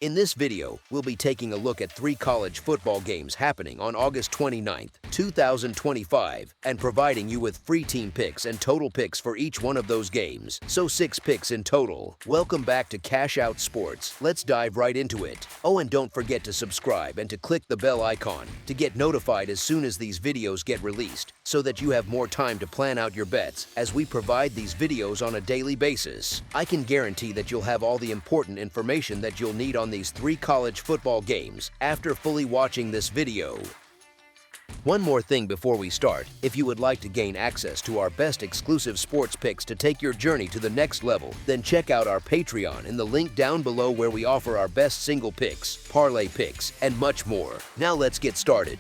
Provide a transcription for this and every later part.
In this video, we'll be taking a look at 3 college football games happening on August 29th, 2025, and providing you with free team picks and total picks for each one of those games, so 6 picks in total. Welcome back to Cash Out Sports. Let's dive right into it. Oh, and don't forget to subscribe and to click the bell icon to get notified as soon as these videos get released, so that you have more time to plan out your bets as we provide these videos on a daily basis. I can guarantee that you'll have all the important information that you'll need on these 3 college football games after fully watching this video. One more thing before we start: if you would like to gain access to our best exclusive sports picks to take your journey to the next level, then check out our Patreon in the link down below, where we offer our best single picks, parlay picks, and much more. Now let's get started.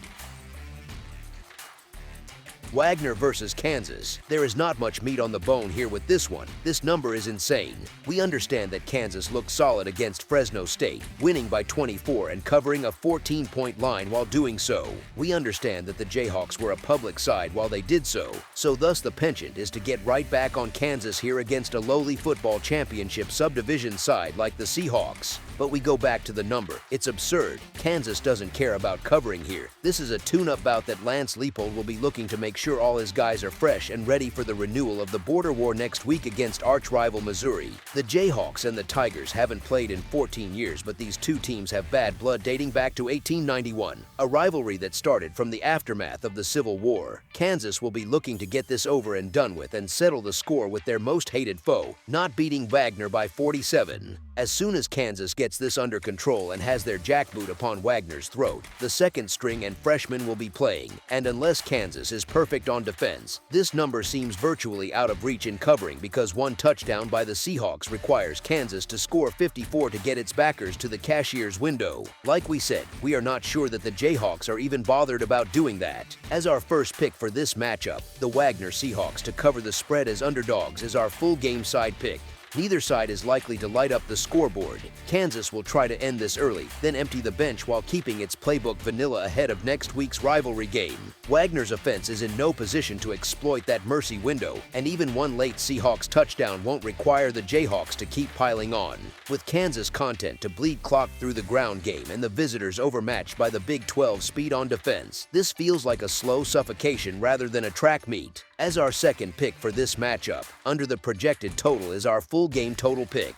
Wagner versus Kansas. There is not much meat on the bone here with this one. This number is insane. We understand that Kansas looked solid against Fresno State, winning by 24 and covering a 14-point line while doing so. We understand that the Jayhawks were a public side while they did so thus the penchant is to get right back on Kansas here against a lowly football championship subdivision side like the Seahawks. But we go back to the number. It's absurd. Kansas doesn't care about covering here. This is a tune-up bout that Lance Leipold will be looking to make sure all his guys are fresh and ready for the renewal of the border war next week against arch-rival Missouri. The Jayhawks and the Tigers haven't played in 14 years, but these two teams have bad blood dating back to 1891, a rivalry that started from the aftermath of the Civil War. Kansas will be looking to get this over and done with and settle the score with their most hated foe, not beating Wagner by 47. As soon as Kansas gets this under control and has their jackboot upon Wagner's throat, the second string and freshman will be playing, and unless Kansas is perfect on defense, this number seems virtually out of reach in covering, because one touchdown by the Seahawks requires Kansas to score 54 to get its backers to the cashier's window. Like we said, we are not sure that the Jayhawks are even bothered about doing that. As our first pick for this matchup, the Wagner Seahawks to cover the spread as underdogs is our full game side pick. Neither side is likely to light up the scoreboard. Kansas will try to end this early, then empty the bench while keeping its playbook vanilla ahead of next week's rivalry game. Wagner's offense is in no position to exploit that mercy window, and even one late Seahawks touchdown won't require the Jayhawks to keep piling on. With Kansas content to bleed clock through the ground game and the visitors overmatched by the Big 12 speed on defense, this feels like a slow suffocation rather than a track meet. As our second pick for this matchup, under the projected total is our full game total pick.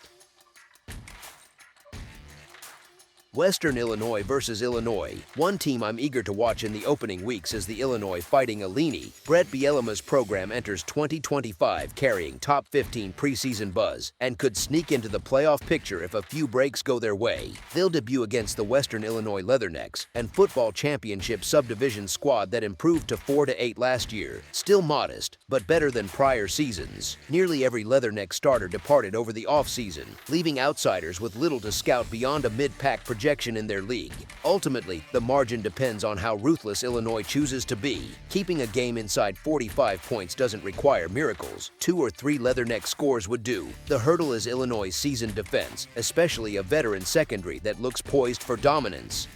Western Illinois versus Illinois. One team I'm eager to watch in the opening weeks is the Illinois Fighting Illini. Brett Bielema's program enters 2025 carrying top 15 preseason buzz and could sneak into the playoff picture if a few breaks go their way. They'll debut against the Western Illinois Leathernecks and football championship subdivision squad that improved to 4-8 last year. Still modest, but better than prior seasons. Nearly every Leatherneck starter departed over the offseason, leaving outsiders with little to scout beyond a mid-pack projection in their league. Ultimately, the margin depends on how ruthless Illinois chooses to be. Keeping a game inside 45 points doesn't require miracles. 2 or 3 Leatherneck scores would do. The hurdle is Illinois' seasoned defense, especially a veteran secondary that looks poised for dominance.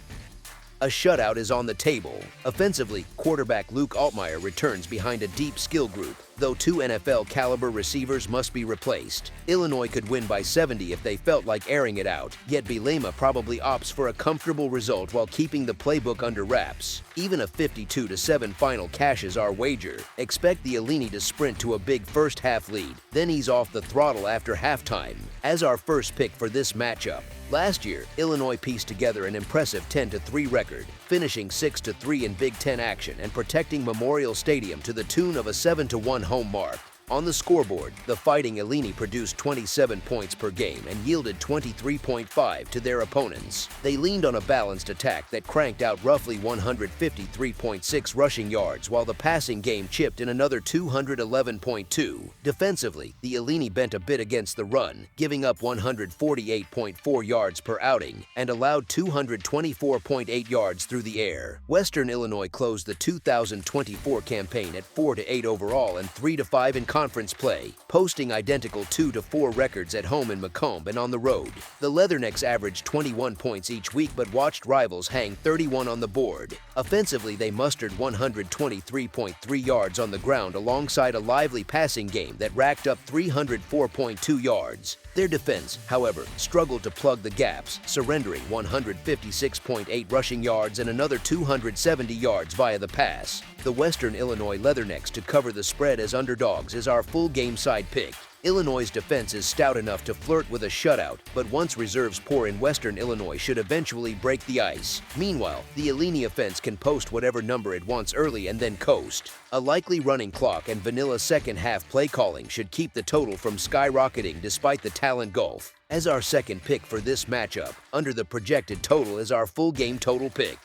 A shutout is on the table. Offensively, quarterback Luke Altmaier returns behind a deep skill group, though 2 NFL-caliber receivers must be replaced. Illinois could win by 70 if they felt like airing it out, yet Bielema probably opts for a comfortable result while keeping the playbook under wraps. Even a 52-7 final cashes our wager. Expect the Illini to sprint to a big first-half lead, then ease off the throttle after halftime. As our first pick for this matchup, last year, Illinois pieced together an impressive 10-3 record, finishing 6-3 in Big Ten action and protecting Memorial Stadium to the tune of a 7-1 home mark. On the scoreboard, the Fighting Illini produced 27 points per game and yielded 23.5 to their opponents. They leaned on a balanced attack that cranked out roughly 153.6 rushing yards, while the passing game chipped in another 211.2. Defensively, the Illini bent a bit against the run, giving up 148.4 yards per outing and allowed 224.8 yards through the air. Western Illinois closed the 2024 campaign at 4-8 overall and 3-5 in conference play, posting identical 2-4 records at home in Macomb and on the road. The Leathernecks averaged 21 points each week but watched rivals hang 31 on the board. Offensively, they mustered 123.3 yards on the ground alongside a lively passing game that racked up 304.2 yards. Their defense, however, struggled to plug the gaps, surrendering 156.8 rushing yards and another 270 yards via the pass. The Western Illinois Leathernecks to cover the spread as underdogs is our full game side pick. Illinois' defense is stout enough to flirt with a shutout, but once reserves pour in, Western Illinois should eventually break the ice. Meanwhile, the Illini offense can post whatever number it wants early and then coast. A likely running clock and vanilla second-half play calling should keep the total from skyrocketing despite the talent gulf. As our second pick for this matchup, under the projected total is our full game total pick.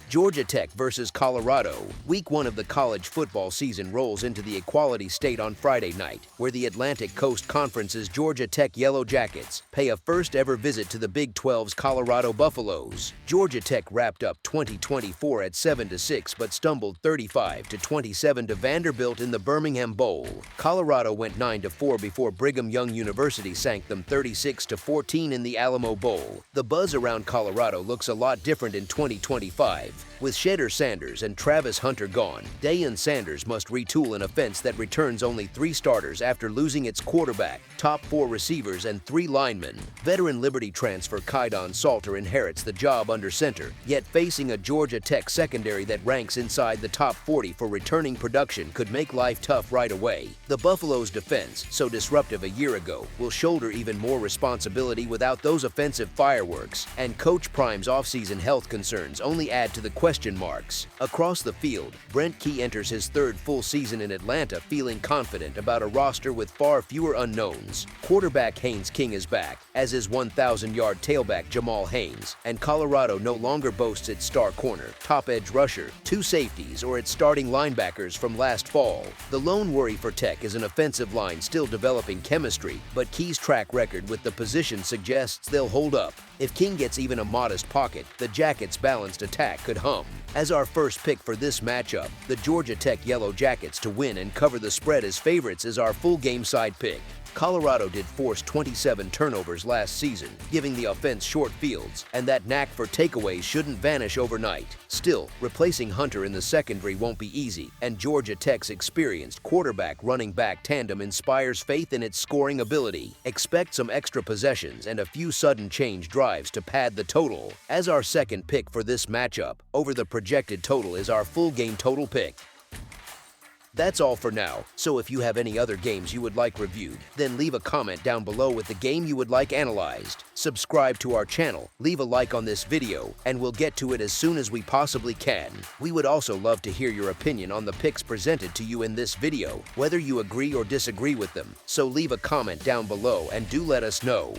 Georgia Tech versus Colorado. Week 1 of the college football season rolls into the Equality State on Friday night, where the Atlantic Coast Conference's Georgia Tech Yellow Jackets pay a first-ever visit to the Big 12's Colorado Buffaloes. Georgia Tech wrapped up 2024 at 7-6 but stumbled 35-27 to Vanderbilt in the Birmingham Bowl. Colorado went 9-4 before Brigham Young University sank them 36-14 in the Alamo Bowl. The buzz around Colorado looks a lot different in 2025. With Shedder Sanders and Travis Hunter gone, Deion Sanders must retool an offense that returns only 3 starters after losing its quarterback, top 4 receivers, and 3 linemen. Veteran Liberty transfer Kydon Salter inherits the job under center, yet facing a Georgia Tech secondary that ranks inside the top 40 for returning production could make life tough right away. The Buffaloes' defense, so disruptive a year ago, will shoulder even more responsibility without those offensive fireworks, and Coach Prime's offseason health concerns only add to the question marks. Across the field, Brent Key enters his 3rd full season in Atlanta feeling confident about a roster with far fewer unknowns. Quarterback Haynes King is back, as is 1,000-yard tailback Jamal Haynes, and Colorado no longer boasts its star corner, top edge rusher, 2 safeties, or its starting linebackers from last fall. The lone worry for Tech is an offensive line still developing chemistry, but Key's track record with the position suggests they'll hold up. If King gets even a modest pocket, the Jackets' balanced attack could hum. As our first pick for this matchup, the Georgia Tech Yellow Jackets to win and cover the spread as favorites is our full game side pick. Colorado did force 27 turnovers last season, giving the offense short fields, and that knack for takeaways shouldn't vanish overnight. Still, replacing Hunter in the secondary won't be easy, and Georgia Tech's experienced quarterback-running back tandem inspires faith in its scoring ability. Expect some extra possessions and a few sudden change drives to pad the total. As our second pick for this matchup, over the projected total is our full game total pick. That's all for now, so if you have any other games you would like reviewed, then leave a comment down below with the game you would like analyzed. Subscribe to our channel, leave a like on this video, and we'll get to it as soon as we possibly can. We would also love to hear your opinion on the picks presented to you in this video, whether you agree or disagree with them, so leave a comment down below and do let us know.